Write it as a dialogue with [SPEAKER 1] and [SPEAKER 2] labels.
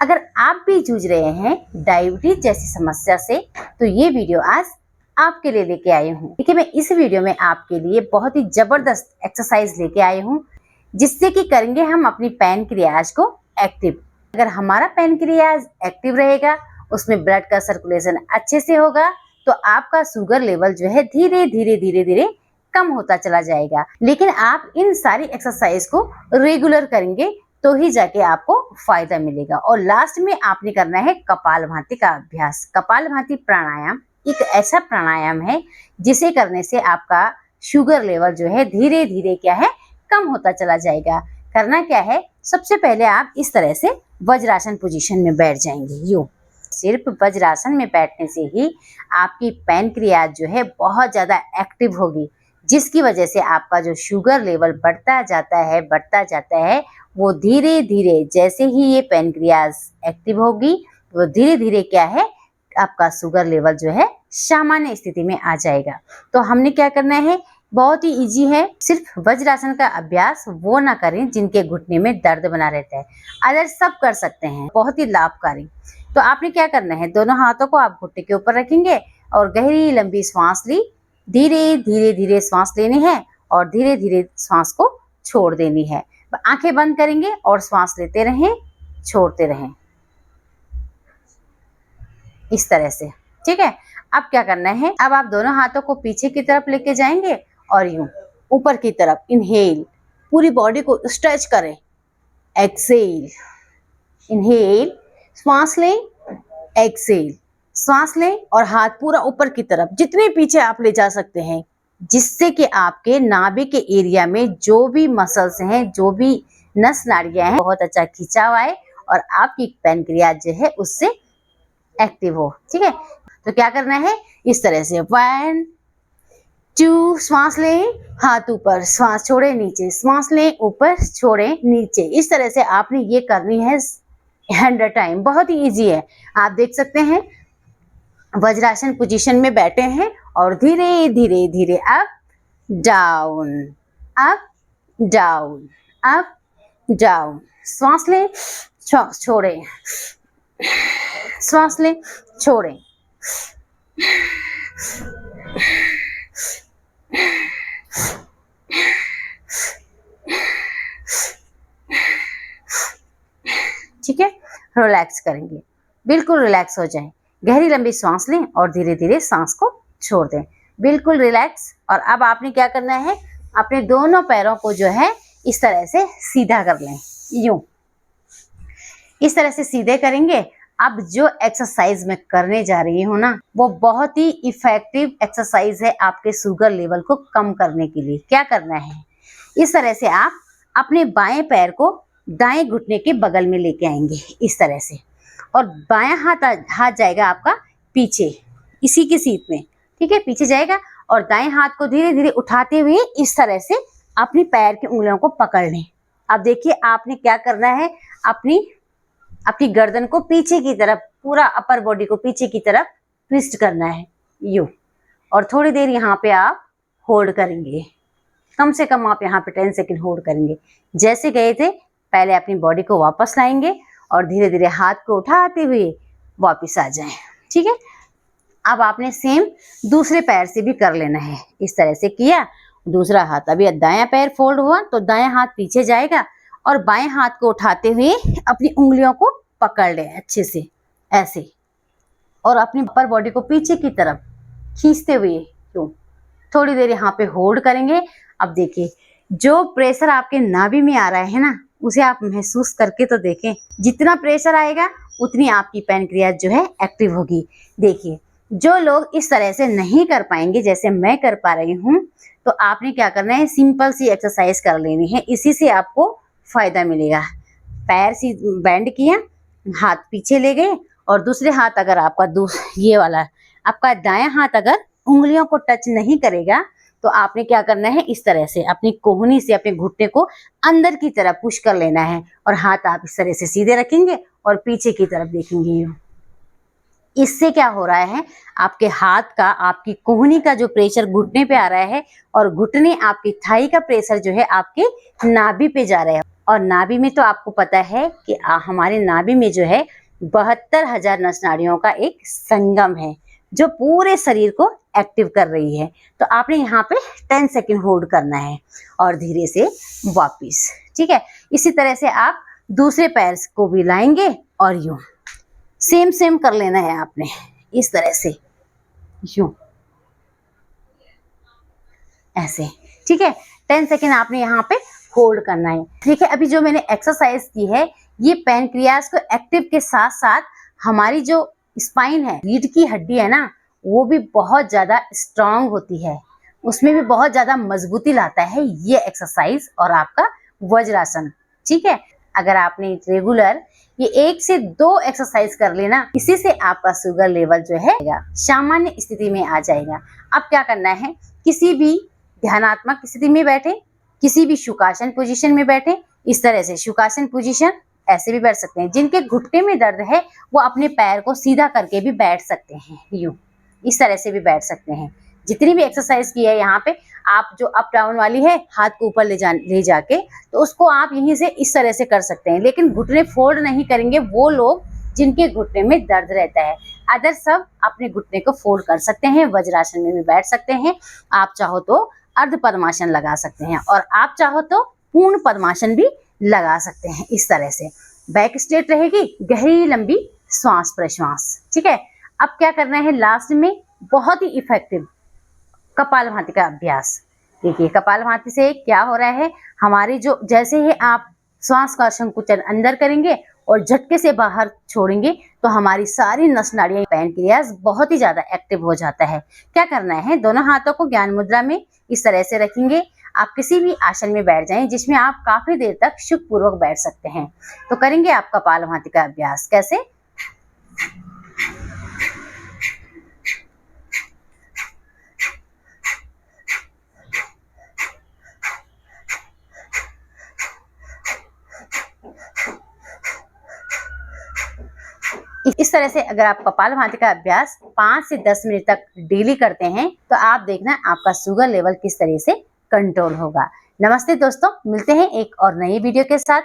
[SPEAKER 1] अगर आप भी जूझ रहे हैं डायबिटीज जैसी समस्या से तो ये वीडियो आज आपके लिए लेके आई हूँ। देखिए, मैं इस वीडियो में आपके लिए बहुत ही जबरदस्त एक्सरसाइज लेके आई हूँ जिससे कि करेंगे हम अपनी पैनक्रियाज को एक्टिव। अगर हमारा पैनक्रियाज एक्टिव रहेगा, उसमें ब्लड का सर्कुलेशन अच्छे से होगा तो आपका शुगर लेवल जो है धीरे धीरे कम होता चला जाएगा। लेकिन आप इन सारी एक्सरसाइज को रेगुलर करेंगे तो ही जाके आपको फायदा मिलेगा। और लास्ट में आपने करना है कपालभाति का अभ्यास। कपालभाति प्राणायाम एक ऐसा प्राणायाम है जिसे करने से आपका शुगर लेवल जो है धीरे धीरे क्या है कम होता चला जाएगा। करना क्या है, सबसे पहले आप इस तरह से वज्रासन पोजीशन में बैठ जाएंगे। यूं सिर्फ वज्रासन में बैठने से ही आपकी पैनक्रियाज जो है बहुत ज्यादा एक्टिव होगी, जिसकी वजह से आपका जो शुगर लेवल बढ़ता जाता है वो धीरे धीरे, जैसे ही ये पैनक्रियाज एक्टिव होगी वो धीरे धीरे क्या है आपका शुगर लेवल जो है सामान्य स्थिति में आ जाएगा। तो हमने क्या करना है, बहुत ही इजी है। सिर्फ वज्रासन का अभ्यास वो ना करें जिनके घुटने में दर्द बना रहता है, अदर सब कर सकते हैं, बहुत ही लाभकारी। तो आपने क्या करना है, दोनों हाथों को आप घुटने के ऊपर रखेंगे और गहरी लंबी सांस ली। धीरे धीरे सांस लेनी है और धीरे धीरे सांस को छोड़ देनी है। आंखें बंद करेंगे और सांस लेते रहें, छोड़ते रहें, इस तरह से। ठीक है, अब क्या करना है, अब आप दोनों हाथों को पीछे की तरफ लेके जाएंगे और यूं ऊपर की तरफ इनहेल, पूरी बॉडी को स्ट्रेच करें। एक्सेल, इनहेल, सांस लें, एक्सेल, सांस लें और हाथ पूरा ऊपर की तरफ जितने पीछे आप ले जा सकते हैं, जिससे कि आपके नाभि के एरिया में जो भी मसल्स हैं, जो भी नस नाड़ियां हैं, बहुत अच्छा खिंचाव आए और आपकी पैनक्रियाज जो है उससे एक्टिव हो। ठीक है, तो क्या करना है, इस तरह से 1 2 श्वास लें, हाथ ऊपर, श्वास छोड़े नीचे, श्वास लें ऊपर, छोड़े नीचे। इस तरह से आपने ये करनी है 100 टाइम। बहुत ही इजी है, आप देख सकते हैं वज्रासन पोजीशन में बैठे हैं और धीरे धीरे up down, up down, up down. श्वास लें, छोड़ें, श्वास लें, छोड़ें, ठीक है। रिलैक्स करेंगे, बिल्कुल रिलैक्स हो जाएं। गहरी लंबी सांस लें और धीरे धीरे सांस को छोड़ दें, बिल्कुल रिलैक्स। और अब आपने क्या करना है, अपने दोनों पैरों को जो है इस तरह से सीधा कर लें। यूं इस तरह से सीधे करेंगे। अब जो एक्सरसाइज मैं करने जा रही हूँ ना, वो बहुत ही इफेक्टिव एक्सरसाइज है आपके शुगर लेवल को कम करने के लिए। क्या करना है, इस तरह से आप अपने बाएं पैर को दाएं घुटने के बगल में लेके आएंगे इस तरह से, और बायां हाथ जाएगा आपका पीछे इसी की सीट में। ठीक है, पीछे जाएगा और दाएं हाथ को धीरे धीरे उठाते हुए इस तरह से अपनी पैर की उंगलियों को पकड़ लें। अब देखिए आपने क्या करना है, अपनी गर्दन को पीछे की तरफ, पूरा अपर बॉडी को पीछे की तरफ ट्विस्ट करना है यूं, और थोड़ी देर यहाँ पे आप होल्ड करेंगे। कम से कम आप यहाँ पे 10 सेकेंड होल्ड करेंगे। जैसे गए थे पहले अपनी बॉडी को वापस लाएंगे और धीरे धीरे हाथ को उठाते हुए वापस आ जाएं। ठीक है, अब आपने सेम दूसरे पैर से भी कर लेना है। इस तरह से किया, दूसरा हाथ, अभी दायां पैर फोल्ड हुआ तो दायां हाथ पीछे जाएगा और बाएं हाथ को उठाते हुए अपनी उंगलियों को पकड़ लें अच्छे से ऐसे, और अपनी अपर बॉडी को पीछे की तरफ खींचते हुए क्यों थोड़ी देर यहाँ पे होल्ड करेंगे। अब देखिए जो प्रेशर आपके नाभि में आ रहा है ना, उसे आप महसूस करके तो देखें। जितना प्रेशर आएगा उतनी आपकी पैनक्रियाज जो है एक्टिव होगी। देखिए जो लोग इस तरह से नहीं कर पाएंगे जैसे मैं कर पा रही हूँ, तो आपने क्या करना है, सिंपल सी एक्सरसाइज कर लेनी है, इसी से आपको फायदा मिलेगा। पैर सी बेंड किया, हाथ पीछे ले गए और दूसरे हाथ अगर आपका ये वाला आपका दायां हाथ अगर उंगलियों को टच नहीं करेगा तो आपने क्या करना है, इस तरह से अपनी कोहनी से अपने घुटने को अंदर की तरफ पुश कर लेना है और हाथ आप इस तरह से सीधे रखेंगे और पीछे की तरफ देखेंगे। इससे क्या हो रहा है, आपके हाथ का, आपकी कोहनी का जो प्रेशर घुटने पे आ रहा है और घुटने आपकी थाई का प्रेशर जो है आपके नाभि पे जा रहा है। और नाभि में तो आपको पता है कि हमारे नाभि में जो है 72,000 नस नाड़ियों का एक संगम है जो पूरे शरीर को एक्टिव कर रही है। तो आपने यहाँ पे 10 सेकंड होल्ड करना है और धीरे से वापिस, ठीक है। इसी तरह से आप दूसरे पैर को भी लाएंगे और यूं सेम कर लेना है आपने, इस तरह से यूं ऐसे, ठीक है। 10 सेकंड आपने यहाँ पे होल्ड करना है। ठीक है, अभी जो मैंने एक्सरसाइज की है ये पैनक्रियाज को एक्टिव के साथ साथ हमारी जो स्पाइन है, रीढ़ की हड्डी है ना, वो भी बहुत ज्यादा स्ट्रांग होती है, उसमें भी बहुत ज्यादा मजबूती लाता है ये एक्सरसाइज और आपका वज्रासन। ठीक है, अगर आपने रेगुलर ये 1 से 2 एक्सरसाइज कर लेना, इसी से आपका शुगर लेवल जो है सामान्य स्थिति में आ जाएगा। अब क्या करना है, किसी भी ध्यानात्मक स्थिति में बैठे, किसी भी सुखासन पोजीशन में बैठे, इस तरह से सुखासन पोजीशन, ऐसे भी बैठ सकते हैं। जिनके घुटने में दर्द है वो अपने पैर को सीधा करके भी बैठ सकते हैं, यूं इस तरह से भी बैठ सकते हैं। जितनी भी एक्सरसाइज की है यहाँ पे, आप जो अप डाउन वाली है हाथ को ऊपर ले जाके, तो उसको आप यहीं से इस तरह से कर सकते हैं, लेकिन घुटने फोल्ड नहीं करेंगे वो लोग जिनके घुटने में दर्द रहता है। अदर सब अपने घुटने को फोल्ड कर सकते हैं, वज्रासन में भी बैठ सकते हैं। आप चाहो तो अर्ध पद्मासन लगा सकते हैं और आप चाहो तो पूर्ण पद्मासन भी लगा सकते हैं। इस तरह से बैक स्ट्रेट रहेगी, गहरी लंबी श्वास प्रश्वास। ठीक है, अब क्या करना है, लास्ट में बहुत ही इफेक्टिव कपालभाति का अभ्यास। देखिए कपालभाति से क्या हो रहा है, हमारी जो जैसे ही आप श्वास का संकुचन अंदर करेंगे और झटके से बाहर छोड़ेंगे तो हमारी सारी नस नाड़ियां, पैनक्रियाज बहुत ही ज्यादा एक्टिव हो जाता है। क्या करना है, दोनों हाथों को ज्ञान मुद्रा में इस तरह से रखेंगे। आप किसी भी आसन में बैठ जाएं जिसमें आप काफी देर तक सुखपूर्वक बैठ सकते हैं। तो करेंगे आप कपालभाति का अभ्यास। कैसे, इस तरह से अगर आप कपालभाति का अभ्यास 5 से 10 मिनट तक डेली करते हैं तो आप देखना आपका शुगर लेवल किस तरह से कंट्रोल होगा। नमस्ते दोस्तों, मिलते हैं एक और नई वीडियो के साथ।